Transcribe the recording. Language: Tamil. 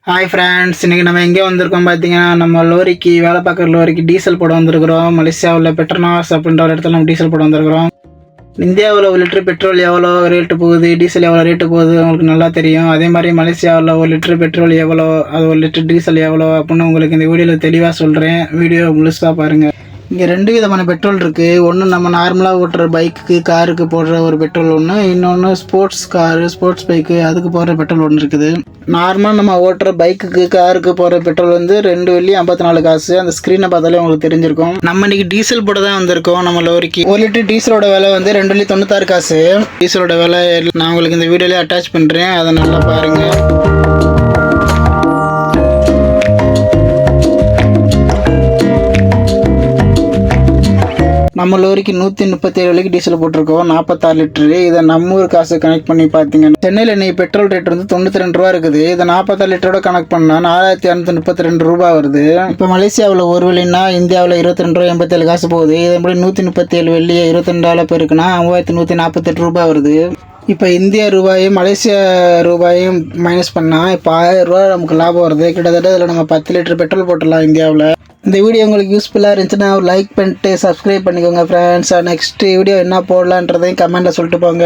ஹாய் ஃப்ரெண்ட்ஸ், இன்றைக்கி நம்ம எங்கே வந்திருக்கோம் பார்த்தீங்கன்னா, நம்ம லோரிக்கு வேலை பார்க்குற லோரிக்கு டீசல் போட வந்திருக்கிறோம். மலேசியாவில் பெட்ரோனாஸ் அப்படின்ற ஒரு இடத்துல நம்ம டீசல் போட வந்திருக்கிறோம். இந்தியாவில் ஒரு லிட்டர் பெட்ரோல் எவ்வளோ ரேட்டு போகுது, டீசல் எவ்வளோ ரேட்டு போகுது உங்களுக்கு நல்லா தெரியும். அதே மாதிரி மலேசியாவில் ஒரு லிட்டர் பெட்ரோல் எவ்வளோ, அது ஒரு லிட்டர் டீசல் எவ்வளோ அப்படின்னு உங்களுக்கு இந்த வீடியோவில் தெளிவாக சொல்கிறேன். வீடியோ முழுசாக பாருங்கள். இங்கே 2 விதமான பெட்ரோல் இருக்குது. ஒன்று நம்ம நார்மலாக ஓட்டுற பைக்கு காருக்கு போடுற ஒரு பெட்ரோல் ஒன்று, இன்னொன்று ஸ்போர்ட்ஸ் காரு ஸ்போர்ட்ஸ் பைக்கு அதுக்கு போடுற பெட்ரோல் ஒன்று இருக்குது. நார்மலாக நம்ம ஓட்டுற பைக்குக்கு காருக்கு போகிற பெட்ரோல் வந்து 2 வெள்ளி 54 காசு. அந்த ஸ்க்ரீனை பார்த்தாலே உங்களுக்கு தெரிஞ்சிருக்கும். நம்ம இன்னைக்கு டீசல் போட தான் வந்திருக்கோம். நம்ம லோரிக்கு 1 லிட்டர் டீசலோட விலை வந்து 2 வெள்ளி 96 காசு. டீசலோட விலை நான் உங்களுக்கு இந்த வீடியோலேயே அட்டாச் பண்ணுறேன், அதை நல்லா பாருங்கள். நம்ம லோரிக்கு 137 வெள்ளிக்கு டீசல் போட்டிருக்கோம், 46 லிட்டரு. இதை நம்ம ஊர் காசு கனெக்ட் பண்ணி பார்த்தீங்கன்னா, சென்னையில் இன்னைக்கு பெட்ரோல் ரேட் வந்து 92 ரூபா இருக்குது. இதை 46 லிட்டரோட கனெக்ட் பண்ணால் 4232 ரூபா வருது. இப்போ மலேசியாவில் 1 வெள்ளினா இந்தியாவில் 22 ரூபா 87 காசு போகுது. இதன்படி 137 வெள்ளி 22 பேருக்குன்னா 3148 ரூபா வருது. இப்போ இந்திய ரூபாயும் மலேசியா ரூபாயும் மைனஸ் பண்ணால் இப்போ 1000 ரூபா நமக்கு லாபம் வருது. கிட்டத்தட்ட இதில் நம்ம 10 லிட்டர் பெட்ரோல் போட்டுடலாம் இந்தியாவில். இந்த வீடியோ உங்களுக்கு யூஸ்ஃபுல்லாக இருந்துச்சுன்னா லைக் பண்ணிட்டு சப்ஸ்கிரைப் பண்ணிக்கோங்க ஃப்ரெண்ட்ஸ். நெக்ஸ்ட் வீடியோ என்ன போடலான்றதையும் கமெண்ட்டில் சொல்லிட்டு போங்க.